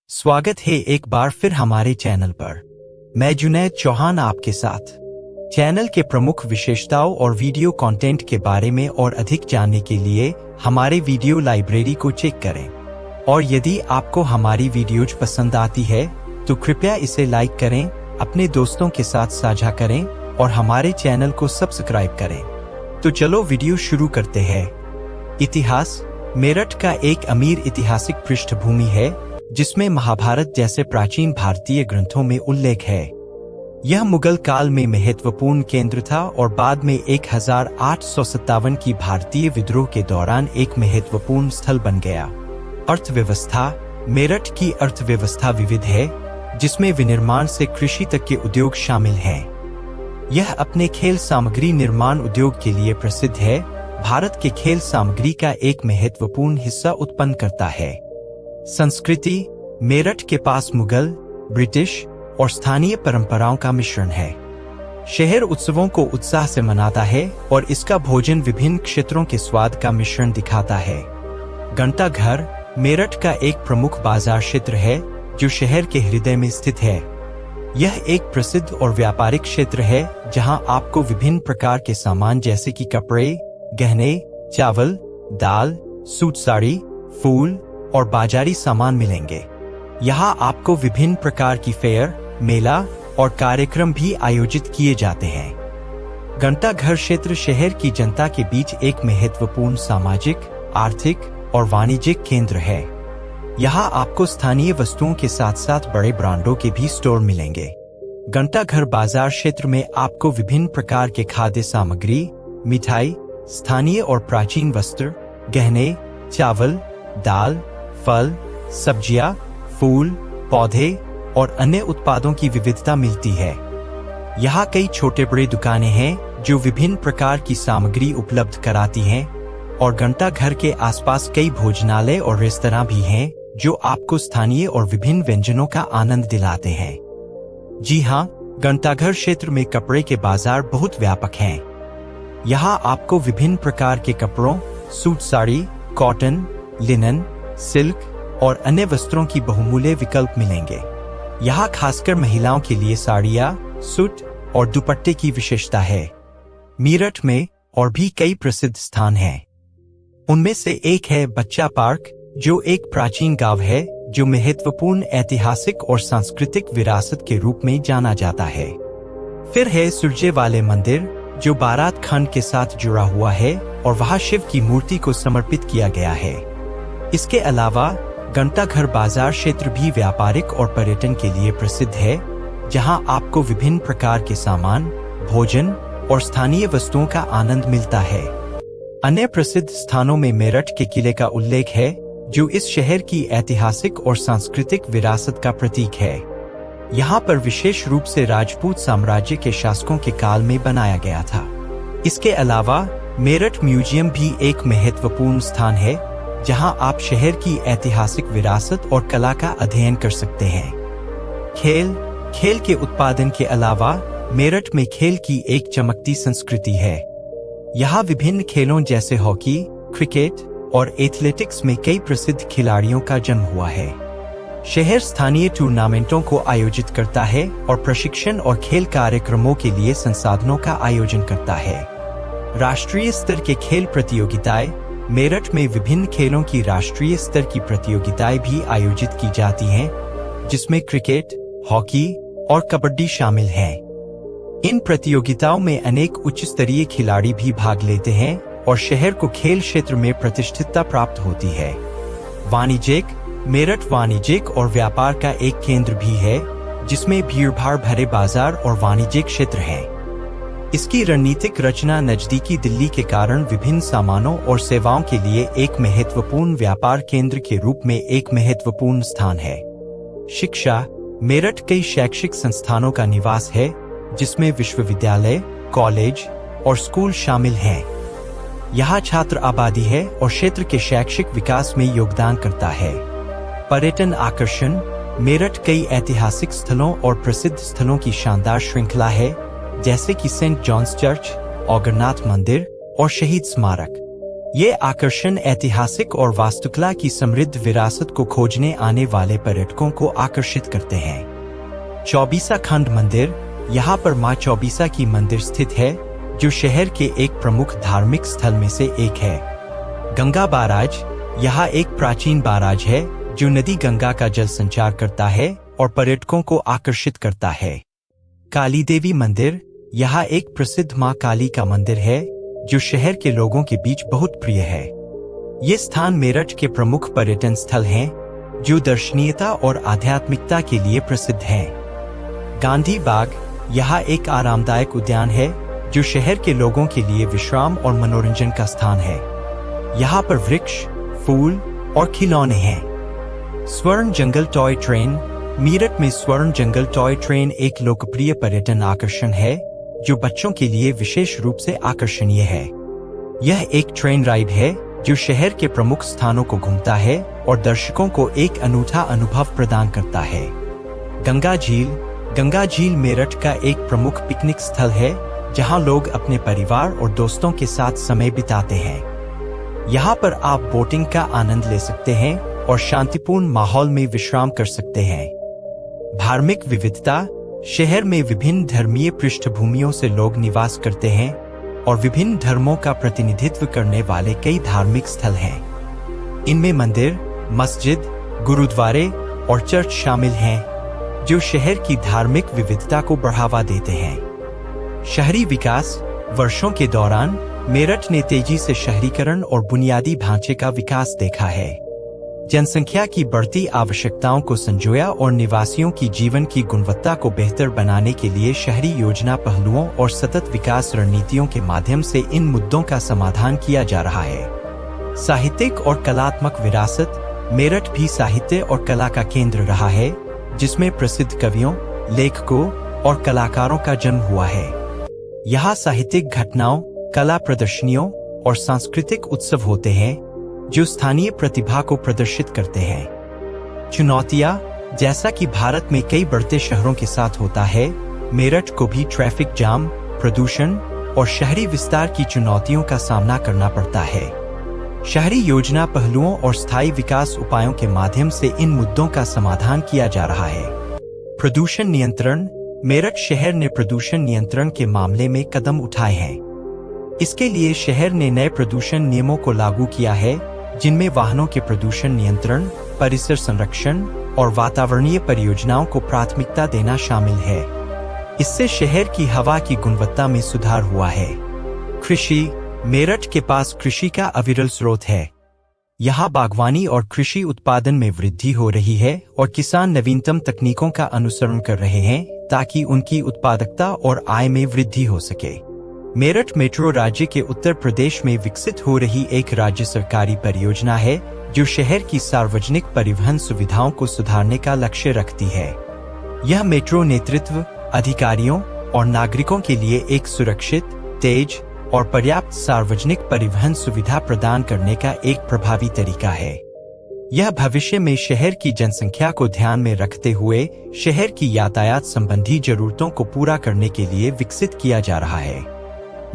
स्वागत है एक बार फिर हमारे चैनल पर। मैं जुनैद चौहान आपके साथ। चैनल के प्रमुख विशेषताओं और वीडियो कंटेंट के बारे में और अधिक जानने के लिए हमारे वीडियो लाइब्रेरी को चेक करें। और यदि आपको हमारी वीडियोज पसंद आती है तो कृपया इसे लाइक करें, अपने दोस्तों के साथ साझा करें और हमारे चैनल को सब्सक्राइब करें। तो चलो वीडियो शुरू करते हैं। इतिहास। मेरठ का एक अमीर ऐतिहासिक पृष्ठभूमि है जिसमें महाभारत जैसे प्राचीन भारतीय ग्रंथों में उल्लेख है। यह मुगल काल में महत्वपूर्ण केंद्र था और बाद में 1857 की भारतीय विद्रोह के दौरान एक महत्वपूर्ण स्थल बन गया। अर्थव्यवस्था। मेरठ की अर्थव्यवस्था विविध है, जिसमें विनिर्माण से कृषि तक के उद्योग शामिल हैं। यह अपने खेल सामग्री निर्माण उद्योग के लिए प्रसिद्ध है। भारत के खेल सामग्री का एक महत्वपूर्ण हिस्सा उत्पन्न करता है। संस्कृति। मेरठ के पास मुगल, ब्रिटिश और स्थानीय परंपराओं का मिश्रण है। शहर उत्सवों को उत्साह से मनाता है और इसका भोजन विभिन्न क्षेत्रों के स्वाद का मिश्रण दिखाता है। घंटाघर। मेरठ का एक प्रमुख बाजार क्षेत्र है जो शहर के हृदय में स्थित है। यह एक प्रसिद्ध और व्यापारिक क्षेत्र है जहां आपको विभिन्न प्रकार के सामान जैसे कि कपड़े, गहने, चावल, दाल, सूट साड़ी, फूल और बाजारी सामान मिलेंगे। यहाँ आपको विभिन्न प्रकार की फेयर, मेला और कार्यक्रम भी आयोजित किए जाते हैं। घंटाघर क्षेत्र शहर की जनता के बीच एक महत्वपूर्ण सामाजिक, आर्थिक और वाणिज्यिक केंद्र है। यहाँ आपको स्थानीय वस्तुओं के साथ साथ बड़े ब्रांडों के भी स्टोर मिलेंगे। घंटाघर बाजार क्षेत्र में आपको विभिन्न प्रकार के खाद्य सामग्री, मिठाई, स्थानीय और प्राचीन वस्त्र, गहने, चावल, दाल, फल, सब्जियां, फूल, पौधे और अन्य उत्पादों की विविधता मिलती है। यहाँ कई छोटे बड़े दुकानें हैं जो विभिन्न प्रकार की सामग्री उपलब्ध कराती हैं और घंटाघर के आसपास कई भोजनालय और रेस्तरां भी हैं जो आपको स्थानीय और विभिन्न व्यंजनों का आनंद दिलाते हैं। जी हाँ, घंटाघर क्षेत्र में कपड़े के बाजार बहुत व्यापक हैं। यहाँ आपको विभिन्न प्रकार के कपड़ों, suit sari, cotton, linen, silk और अन्य वस्त्रों की बहुमूल्य विकल्प मिलेंगे। यहाँ खासकर महिलाओं के लिए साड़ियाँ, सूट और दुपट्टे की विशेषता है। मेरठ में और भी कई प्रसिद्ध स्थान हैं। उनमें से एक है बच्चा पार्क, जो एक प्राचीन गांव है जो महत्वपूर्ण ऐतिहासिक और सांस्कृतिक विरासत के रूप में जाना जाता है। फिर है सुरजे वाले मंदिर, जो बारात खंड के साथ जुड़ा हुआ है और वहां शिव की मूर्ति को समर्पित किया गया है। इसके अलावा घंटाघर बाजार क्षेत्र भी व्यापारिक और पर्यटन के लिए प्रसिद्ध है, जहां आपको विभिन्न प्रकार के सामान, भोजन और स्थानीय वस्तुओं का आनंद मिलता है। अन्य प्रसिद्ध स्थानों में मेरठ के किले का उल्लेख है, जो इस शहर की ऐतिहासिक और सांस्कृतिक विरासत का प्रतीक है। यहाँ पर विशेष रूप से राजपूत साम्राज्य के शासकों के काल में बनाया गया था। इसके अलावा मेरठ म्यूजियम भी एक महत्वपूर्ण स्थान है, जहां आप शहर की ऐतिहासिक विरासत और कला का अध्ययन कर सकते हैं। खेल के उत्पादन के अलावा मेरठ में खेल की एक चमकती संस्कृति है। यहाँ विभिन्न खेलों जैसे हॉकी, क्रिकेट और एथलेटिक्स में कई प्रसिद्ध खिलाड़ियों का जन्म हुआ है। शहर स्थानीय टूर्नामेंटों को आयोजित करता है और प्रशिक्षण और खेल कार्यक्रमों के लिए संसाधनों का आयोजन करता है। राष्ट्रीय स्तर के खेल प्रतियोगिताएं। मेरठ में विभिन्न खेलों की राष्ट्रीय स्तर की प्रतियोगिताएं भी आयोजित की जाती हैं, जिसमें क्रिकेट, हॉकी और कबड्डी शामिल हैं। इन प्रतियोगिताओं में अनेक उच्च स्तरीय खिलाड़ी भी भाग लेते हैं और शहर को खेल क्षेत्र में प्रतिष्ठितता प्राप्त होती है। वाणिज्यिक। मेरठ वाणिज्यिक और व्यापार का एक केंद्र भी है, जिसमें भीड़भाड़ भरे बाजार और वाणिज्यिक क्षेत्र हैं। इसकी रणनीतिक रचना नजदीकी दिल्ली के कारण विभिन्न सामानों और सेवाओं के लिए एक महत्वपूर्ण व्यापार केंद्र के रूप में एक महत्वपूर्ण स्थान है। शिक्षा। मेरठ कई शैक्षिक संस्थानों का निवास है, जिसमें विश्वविद्यालय, कॉलेज और स्कूल शामिल हैं। यहाँ छात्र आबादी है और क्षेत्र के शैक्षिक विकास में योगदान करता है। पर्यटन आकर्षण। मेरठ कई ऐतिहासिक स्थलों और प्रसिद्ध स्थलों की शानदार श्रृंखला है, जैसे कि सेंट जॉन्स चर्च, औगरनाथ मंदिर और शहीद स्मारक। ये आकर्षण ऐतिहासिक और वास्तुकला की समृद्ध विरासत को खोजने आने वाले पर्यटकों को आकर्षित करते हैं। चौबीसा खंड मंदिर, यहाँ पर माँ चौबीसा की मंदिर स्थित है, जो शहर के एक प्रमुख धार्मिक स्थल में से एक है। गंगा बाराज, यहाँ एक प्राचीन बाराज है जो नदी गंगा का जल संचार करता है और पर्यटकों को आकर्षित करता है। काली देवी मंदिर, यहाँ एक प्रसिद्ध माँ काली का मंदिर है जो शहर के लोगों के बीच बहुत प्रिय है। ये स्थान मेरठ के प्रमुख पर्यटन स्थल हैं, जो दर्शनीयता और आध्यात्मिकता के लिए प्रसिद्ध हैं। गांधी बाग, यहाँ एक आरामदायक उद्यान है जो शहर के लोगों के लिए विश्राम और मनोरंजन का स्थान है। यहाँ पर वृक्ष, फूल और खिलौने हैं। स्वर्ण जंगल टॉय ट्रेन, मेरठ में स्वर्ण जंगल टॉय ट्रेन एक लोकप्रिय पर्यटन आकर्षण है जो बच्चों के लिए विशेष रूप से आकर्षणीय है। यह एक ट्रेन राइड है जो शहर के प्रमुख स्थानों को घूमता है और दर्शकों को एक अनूठा अनुभव प्रदान करता है। गंगा झील, गंगा झील मेरठ का एक प्रमुख पिकनिक स्थल है जहां लोग अपने परिवार और दोस्तों के साथ समय बिताते हैं। यहाँ पर आप बोटिंग का आनंद ले सकते हैं और शांतिपूर्ण माहौल में विश्राम कर सकते हैं। धार्मिक विविधता, शहर में विभिन्न धर्मीय पृष्ठभूमियों से लोग निवास करते हैं और विभिन्न धर्मों का प्रतिनिधित्व करने वाले कई धार्मिक स्थल हैं। इनमें मंदिर, मस्जिद, गुरुद्वारे और चर्च शामिल हैं, जो शहर की धार्मिक विविधता को बढ़ावा देते हैं। शहरी विकास, वर्षों के दौरान मेरठ ने तेजी से शहरीकरण और बुनियादी ढांचे का विकास देखा है। जनसंख्या की बढ़ती आवश्यकताओं को संजोया और निवासियों की जीवन की गुणवत्ता को बेहतर बनाने के लिए शहरी योजना पहलुओं और सतत विकास रणनीतियों के माध्यम से इन मुद्दों का समाधान किया जा रहा है। साहित्यिक और कलात्मक विरासत, मेरठ भी साहित्य और कला का केंद्र रहा है, जिसमें प्रसिद्ध कवियों, लेखकों और कलाकारों का जन्म हुआ है। यहाँ साहित्यिक घटनाओं, कला प्रदर्शनियों और सांस्कृतिक उत्सव होते हैं जो स्थानीय प्रतिभा को प्रदर्शित करते हैं। चुनौतियां, जैसा कि भारत में कई बढ़ते शहरों के साथ होता है, मेरठ को भी ट्रैफिक जाम, प्रदूषण और शहरी विस्तार की चुनौतियों का सामना करना पड़ता है। शहरी योजना पहलुओं और स्थायी विकास उपायों के माध्यम से इन मुद्दों का समाधान किया जा रहा है। प्रदूषण नियंत्रण, मेरठ शहर ने प्रदूषण नियंत्रण के मामले में कदम उठाए हैं। इसके लिए शहर ने नए प्रदूषण नियमों को लागू किया है, जिनमें वाहनों के प्रदूषण नियंत्रण, परिसर संरक्षण और वातावरणीय परियोजनाओं को प्राथमिकता देना शामिल है। इससे शहर की हवा की गुणवत्ता में सुधार हुआ है। कृषि, मेरठ के पास कृषि का अविरल स्रोत है। यहाँ बागवानी और कृषि उत्पादन में वृद्धि हो रही है और किसान नवीनतम तकनीकों का अनुसरण कर रहे हैं ताकि उनकी उत्पादकता और आय में वृद्धि हो सके। मेरठ मेट्रो राज्य के उत्तर प्रदेश में विकसित हो रही एक राज्य सरकारी परियोजना है जो शहर की सार्वजनिक परिवहन सुविधाओं को सुधारने का लक्ष्य रखती है। यह मेट्रो नेतृत्व, अधिकारियों और नागरिकों के लिए एक सुरक्षित, तेज और पर्याप्त सार्वजनिक परिवहन सुविधा प्रदान करने का एक प्रभावी तरीका है। यह भविष्य में शहर की जनसंख्या को ध्यान में रखते हुए शहर की यातायात संबंधी जरूरतों को पूरा करने के लिए विकसित किया जा रहा है।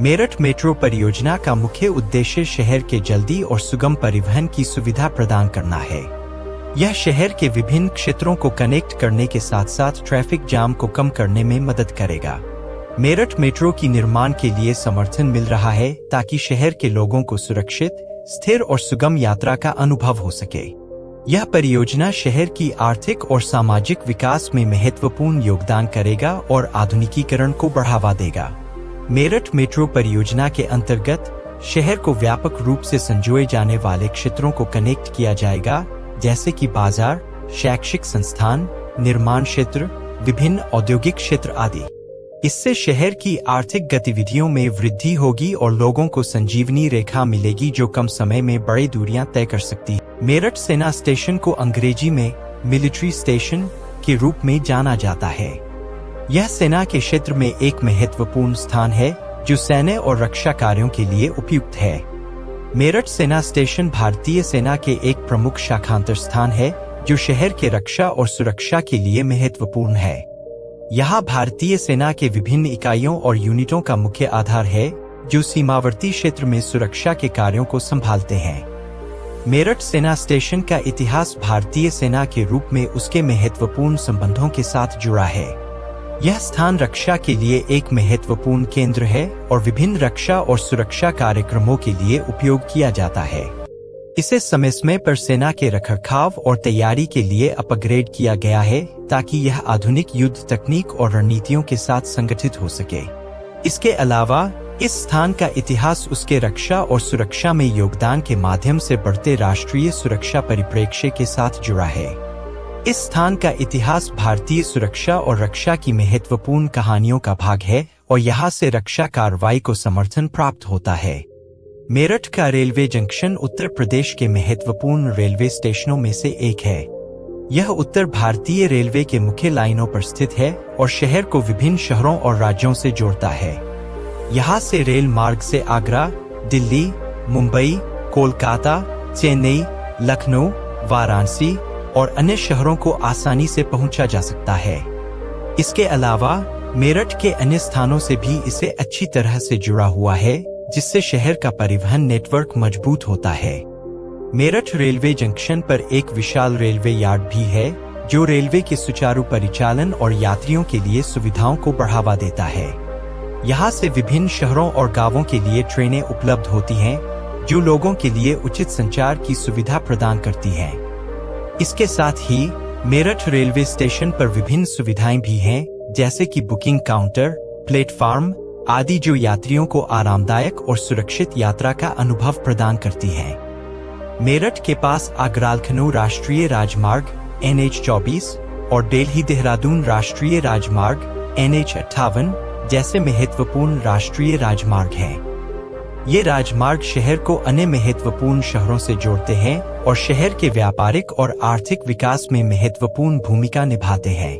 मेरठ मेट्रो परियोजना का मुख्य उद्देश्य शहर के जल्दी और सुगम परिवहन की सुविधा प्रदान करना है। यह शहर के विभिन्न क्षेत्रों को कनेक्ट करने के साथ साथ ट्रैफिक जाम को कम करने में मदद करेगा। मेरठ मेट्रो की निर्माण के लिए समर्थन मिल रहा है ताकि शहर के लोगों को सुरक्षित, स्थिर और सुगम यात्रा का अनुभव हो सके। यह परियोजना शहर की आर्थिक और सामाजिक विकास में महत्वपूर्ण योगदान करेगा और आधुनिकीकरण को बढ़ावा देगा। मेरठ मेट्रो परियोजना के अंतर्गत शहर को व्यापक रूप से संजोए जाने वाले क्षेत्रों को कनेक्ट किया जाएगा, जैसे कि बाजार, शैक्षिक संस्थान, निर्माण क्षेत्र, विभिन्न औद्योगिक क्षेत्र आदि। इससे शहर की आर्थिक गतिविधियों में वृद्धि होगी और लोगों को संजीवनी रेखा मिलेगी जो कम समय में बड़ी दूरियां तय कर सकती है। मेरठ सेना स्टेशन को अंग्रेजी में मिलिट्री स्टेशन के रूप में जाना जाता है। यह सेना के क्षेत्र में एक महत्वपूर्ण स्थान है जो सैन्य और रक्षा कार्यों के लिए उपयुक्त है। मेरठ सेना स्टेशन भारतीय सेना के एक प्रमुख शाखांतर स्थान है जो शहर के रक्षा और सुरक्षा के लिए महत्वपूर्ण है। यहाँ भारतीय सेना के विभिन्न इकाइयों और यूनिटों का मुख्य आधार है, जो सीमावर्ती क्षेत्र में सुरक्षा के कार्यों को संभालते हैं। मेरठ सेना स्टेशन का इतिहास भारतीय सेना के रूप में उसके महत्वपूर्ण संबंधों के साथ जुड़ा है। यह स्थान रक्षा के लिए एक महत्वपूर्ण केंद्र है और विभिन्न रक्षा और सुरक्षा कार्यक्रमों के लिए उपयोग किया जाता है। इसे समय समय पर सेना के रखरखाव और तैयारी के लिए अपग्रेड किया गया है ताकि यह आधुनिक युद्ध तकनीक और रणनीतियों के साथ संगठित हो सके। इसके अलावा इस स्थान का इतिहास उसके रक्षा और सुरक्षा में योगदान के माध्यम से बढ़ते राष्ट्रीय सुरक्षा परिप्रेक्ष्य के साथ जुड़ा है। इस स्थान का इतिहास भारतीय सुरक्षा और रक्षा की महत्वपूर्ण कहानियों का भाग है और यहाँ से रक्षा कार्रवाई को समर्थन प्राप्त होता है। मेरठ का रेलवे जंक्शन उत्तर प्रदेश के महत्वपूर्ण रेलवे स्टेशनों में से एक है। यह उत्तर भारतीय रेलवे के मुख्य लाइनों पर स्थित है और शहर को विभिन्न शहरों और राज्यों से जोड़ता है। यहाँ से रेल मार्ग से आगरा, दिल्ली, मुंबई, कोलकाता, चेन्नई, लखनऊ, वाराणसी और अन्य शहरों को आसानी से पहुंचा जा सकता है। इसके अलावा मेरठ के अन्य स्थानों से भी इसे अच्छी तरह से जुड़ा हुआ है, जिससे शहर का परिवहन नेटवर्क मजबूत होता है। मेरठ रेलवे जंक्शन पर एक विशाल रेलवे यार्ड भी है, जो रेलवे के सुचारू परिचालन और यात्रियों के लिए सुविधाओं को बढ़ावा देता है। यहाँ से विभिन्न शहरों और गांवों के लिए ट्रेनें उपलब्ध होती हैं, जो लोगों के लिए उचित संचार की सुविधा प्रदान करती हैं। इसके साथ ही मेरठ रेलवे स्टेशन पर विभिन्न सुविधाएं भी हैं, जैसे कि बुकिंग काउंटर, प्लेटफार्म आदि, जो यात्रियों को आरामदायक और सुरक्षित यात्रा का अनुभव प्रदान करती हैं। मेरठ के पास आगरा लखनऊ राष्ट्रीय राजमार्ग NH-24 और दिल्ली देहरादून राष्ट्रीय राजमार्ग NH-58 जैसे महत्वपूर्ण राष्ट्रीय राजमार्ग हैं। ये राजमार्ग शहर को अन्य महत्वपूर्ण शहरों से जोड़ते हैं और शहर के व्यापारिक और आर्थिक विकास में महत्वपूर्ण भूमिका निभाते हैं।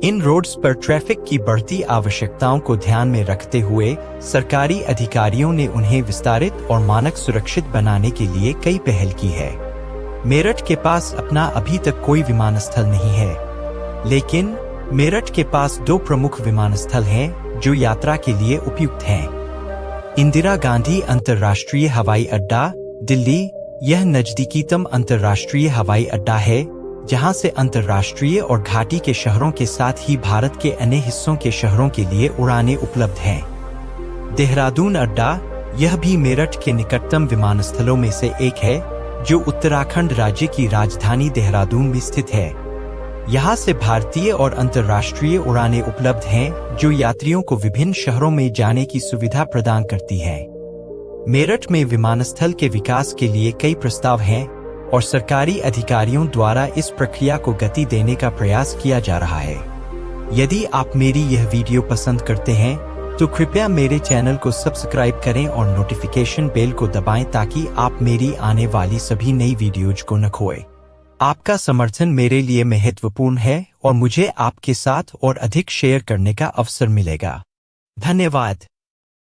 इन रोड्स पर ट्रैफिक की बढ़ती आवश्यकताओं को ध्यान में रखते हुए सरकारी अधिकारियों ने उन्हें विस्तारित और मानक सुरक्षित बनाने के लिए कई पहल की है। मेरठ के पास अपना अभी तक कोई विमानस्थल नहीं है, लेकिन मेरठ के पास 2 प्रमुख विमानस्थल हैं जो यात्रा के लिए उपयुक्त हैं। इंदिरा गांधी अंतर्राष्ट्रीय हवाई अड्डा, दिल्ली। यह नजदीकीतम अंतर्राष्ट्रीय हवाई अड्डा है, जहां से अंतर्राष्ट्रीय और घाटी के शहरों के साथ ही भारत के अन्य हिस्सों के शहरों के लिए उड़ानें उपलब्ध हैं। देहरादून अड्डा, यह भी मेरठ के निकटतम विमानस्थलों में से एक है, जो उत्तराखंड राज्य की राजधानी देहरादून में स्थित है। यहाँ से भारतीय और अंतर्राष्ट्रीय उड़ानें उपलब्ध हैं, जो यात्रियों को विभिन्न शहरों में जाने की सुविधा प्रदान करती हैं। मेरठ में विमानस्थल के विकास के लिए कई प्रस्ताव हैं और सरकारी अधिकारियों द्वारा इस प्रक्रिया को गति देने का प्रयास किया जा रहा है। यदि आप मेरी यह वीडियो पसंद करते हैं तो कृपया मेरे चैनल को सब्सक्राइब करें और नोटिफिकेशन बेल को दबाएं ताकि आप मेरी आने वाली सभी नई वीडियोज को न खोएं। आपका समर्थन मेरे लिए महत्वपूर्ण है और मुझे आपके साथ और अधिक शेयर करने का अवसर मिलेगा। धन्यवाद।